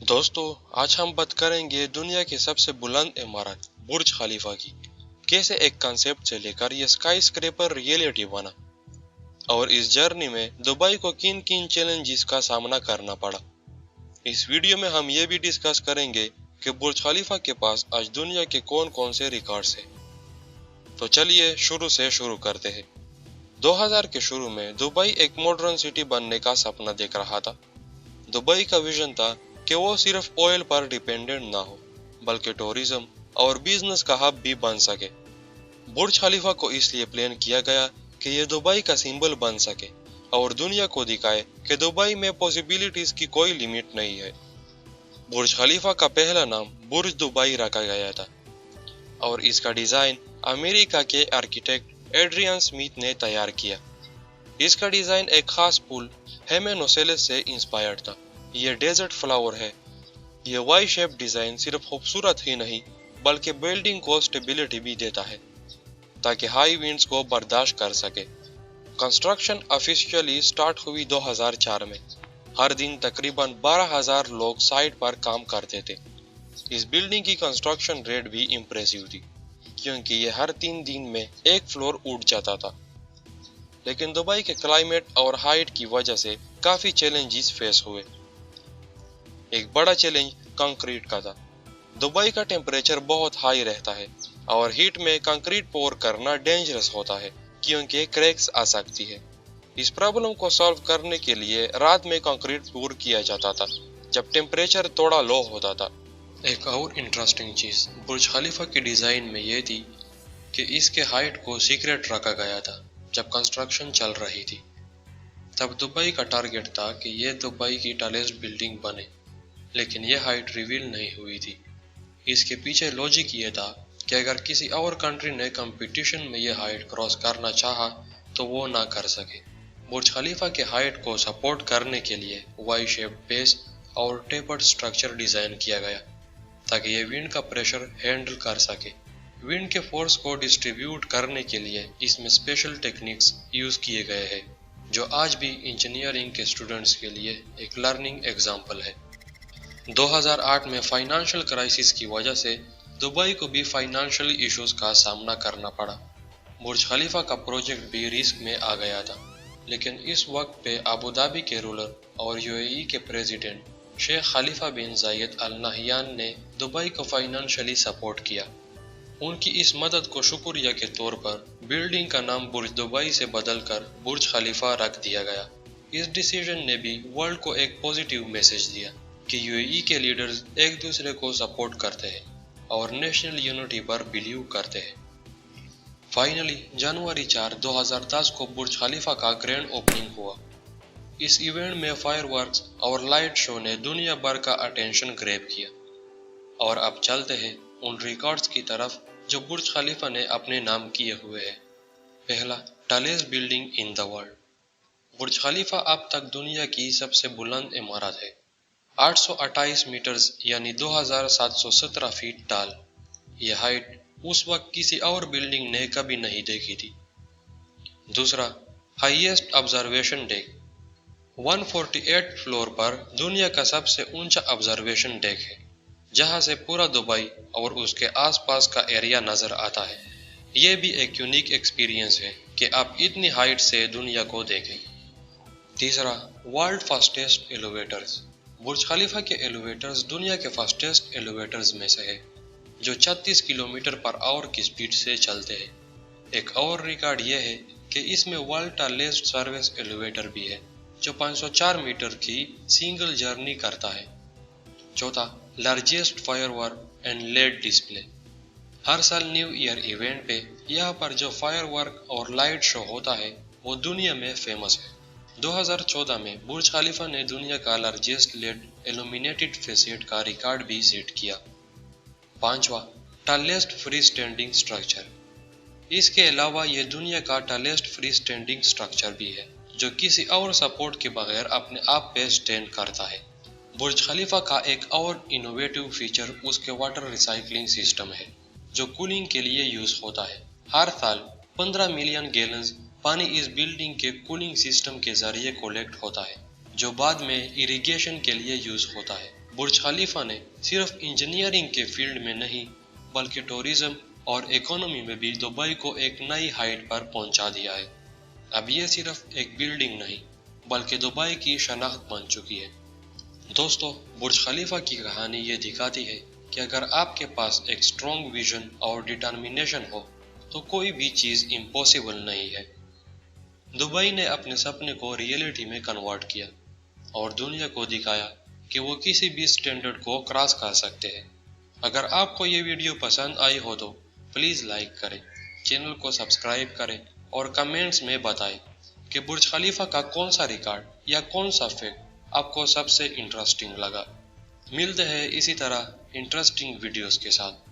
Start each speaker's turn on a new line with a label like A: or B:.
A: दोस्तों, आज हम बात करेंगे दुनिया की सबसे बुलंद इमारत बुर्ज खलीफा की। कैसे एक कॉन्सेप्ट से लेकर ये स्काई स्क्रेपर रियलिटी बना, और इस जर्नी में दुबई को किन किन चैलेंजेस का सामना करना पड़ा। इस वीडियो में हम ये भी डिस्कस करेंगे कि बुर्ज खलीफा के पास आज दुनिया के कौन कौन से रिकॉर्ड्स हैं। तो चलिए शुरू से शुरू करते हैं। 2000 के शुरू में दुबई एक मॉडर्न सिटी बनने का सपना देख रहा था। दुबई का विजन था कि वो सिर्फ ऑयल पर डिपेंडेंट ना हो, बल्कि टूरिज्म और बिजनेस का हब भी बन सके। बुर्ज खलीफा को इसलिए प्लान किया गया कि ये दुबई का सिंबल बन सके और दुनिया को दिखाए कि दुबई में पॉसिबिलिटीज की कोई लिमिट नहीं है। बुर्ज खलीफा का पहला नाम बुर्ज दुबई रखा गया था और इसका डिजाइन अमेरिका के आर्किटेक्ट एड्रियन स्मिथ ने तैयार किया। इसका डिजाइन एक खास पुल हेमेनोसेलेस से इंस्पायर्ड था। ये डेजर्ट फ्लावर है। ये वाई शेप डिजाइन सिर्फ खूबसूरत ही नहीं बल्कि बिल्डिंग को स्टेबिलिटी भी देता है ताकि हाई विंड्स को बर्दाश्त कर सके। कंस्ट्रक्शन ऑफिशियली स्टार्ट हुई 2004 में। हर दिन तकरीबन 12,000 लोग साइट पर काम करते थे। इस बिल्डिंग की कंस्ट्रक्शन रेट भी इम्प्रेसिव थी क्योंकि ये हर 3 दिन में एक फ्लोर उठ जाता था। लेकिन दुबई के क्लाइमेट और हाइट की वजह से काफी चैलेंजेस फेस हुए। एक बड़ा चैलेंज कंक्रीट का था। दुबई का टेम्परेचर बहुत हाई रहता है और हीट में कंक्रीट पोर करना डेंजरस होता है क्योंकि क्रैक्स आ सकती है। इस प्रॉब्लम को सॉल्व करने के लिए रात में कंक्रीट पोर किया जाता था जब टेम्परेचर थोड़ा लो होता था। एक और इंटरेस्टिंग चीज बुर्ज खलीफा की डिजाइन में ये थी कि इसके हाइट को सीक्रेट रखा गया था। जब कंस्ट्रक्शन चल रही थी तब दुबई का टारगेट था कि ये दुबई की टॉलेस्ट बिल्डिंग बने, लेकिन यह हाइट रिवील नहीं हुई थी। इसके पीछे लॉजिक ये था कि अगर किसी और कंट्री ने कंपटीशन में यह हाइट क्रॉस करना चाहा तो वो ना कर सके। बुर्ज खलीफा के हाइट को सपोर्ट करने के लिए वाई शेप बेस और टेपर्ड स्ट्रक्चर डिजाइन किया गया ताकि ये विंड का प्रेशर हैंडल कर सके। विंड के फोर्स को डिस्ट्रीब्यूट करने के लिए इसमें स्पेशल टेक्निक्स यूज किए गए हैं जो आज भी इंजीनियरिंग के स्टूडेंट्स के लिए एक लर्निंग एग्जाम्पल है। 2008 में फाइनेंशियल क्राइसिस की वजह से दुबई को भी फाइनेंशियल इश्यूज का सामना करना पड़ा। बुर्ज खलीफा का प्रोजेक्ट भी रिस्क में आ गया था, लेकिन इस वक्त पे अबू धाबी के रूलर और यूएई के प्रेसिडेंट शेख खलीफा बिन जायद अल नहयान ने दुबई को फाइनेंशियली सपोर्ट किया। उनकी इस मदद को शुक्रिया के तौर पर बिल्डिंग का नाम बुर्ज दुबई से बदलकर बुर्ज खलीफा रख दिया गया। इस डिसीजन ने भी वर्ल्ड को एक पॉजिटिव मैसेज दिया कि यूएई के लीडर्स एक दूसरे को सपोर्ट करते हैं और नेशनल यूनिटी पर बिलीव करते हैं। फाइनली जनवरी 4, 2010 को बुर्ज खलीफा का ग्रैंड ओपनिंग हुआ। इस इवेंट में फायरवर्क्स और लाइट शो ने दुनिया भर का अटेंशन ग्रैब किया। और अब चलते हैं उन रिकॉर्ड्स की तरफ जो बुर्ज खलीफा ने अपने नाम किए हुए हैं। पहला, tallest building in the world. Burj Khalifa अब तक दुनिया की सबसे बुलंद इमारत है। 828 मीटर्स यानी 2717 फीट टाल। यह हाइट उस वक्त किसी और बिल्डिंग ने कभी नहीं देखी थी। दूसरा, हाईएस्ट ऑब्जर्वेशन डेक। 148 फ्लोर पर दुनिया का सबसे ऊंचा ऑब्जर्वेशन डेक है जहां से पूरा दुबई और उसके आसपास का एरिया नजर आता है। यह भी एक यूनिक एक्सपीरियंस है कि आप इतनी हाइट से दुनिया को देखें। तीसरा, वर्ल्ड फास्टेस्ट एलिवेटर्स। बुर्ज खलीफा के एलिवेटर्स दुनिया के फास्टेस्ट एलिवेटर्स में से है जो 36 किलोमीटर पर आवर की स्पीड से चलते हैं। एक और रिकॉर्ड यह है कि इसमें वर्ल्ड टॉलेस्ट सर्विस एलिवेटर भी है जो 504 मीटर की सिंगल जर्नी करता है। चौथा, largest firework and LED display. हर साल न्यू ईयर इवेंट पे यहाँ पर जो फायरवर्क और लाइट शो होता है वो दुनिया में फेमस है। 2014 में बुर्ज खलीफा ने दुनिया का लार्जेस्ट लेड इल्यूमिनेटेड फैसेड का रिकॉर्ड भी सेट किया। पांचवा, टॉलेस्ट फ्री स्टैंडिंग स्ट्रक्चर। इसके अलावा ये दुनिया का टॉलेस्ट फ्री स्टैंडिंग स्ट्रक्चर भी है जो किसी और सपोर्ट के बगैर अपने आप पे स्टैंड करता है। बुर्ज खलीफा का एक और इनोवेटिव फीचर उसके वाटर रिसाइकलिंग सिस्टम है जो कूलिंग के लिए यूज होता है। हर साल 15 मिलियन गैलन्स पानी इस बिल्डिंग के कूलिंग सिस्टम के जरिए कलेक्ट होता है जो बाद में इरिगेशन के लिए यूज होता है। برج خلیفہ نے صرف انجینئرنگ کے فیلڈ میں نہیں بلکہ ٹورزم اور اکانومی میں بھی دبئی کو ایک نئی ہائٹ پر پہنچا دیا ہے۔ اب یہ صرف ایک بلڈنگ نہیں بلکہ دبئی کی شناخت بن چکی ہے۔ دوستو، برج خلیفہ کی کہانی یہ دکھاتی ہے کہ اگر آپ کے پاس ایک اسٹرانگ ویژن اور ڈٹرمنیشن ہو تو کوئی بھی چیز امپاسبل نہیں ہے۔ دبئی نے اپنے سپنے کو ریئلٹی میں کنورٹ کیا اور دنیا کو دکھایا کہ وہ کسی بھی سٹینڈرڈ کو کراس کر سکتے ہیں۔ اگر آپ کو یہ ویڈیو پسند آئی ہو تو پلیز لائک کریں، چینل کو سبسکرائب کریں اور کمنٹس میں بتائیں کہ برج خلیفہ کا کون سا ریکارڈ یا کون سا فیکٹ آپ کو سب سے انٹرسٹنگ لگا۔ ملتے ہیں اسی طرح انٹرسٹنگ ویڈیوز کے ساتھ۔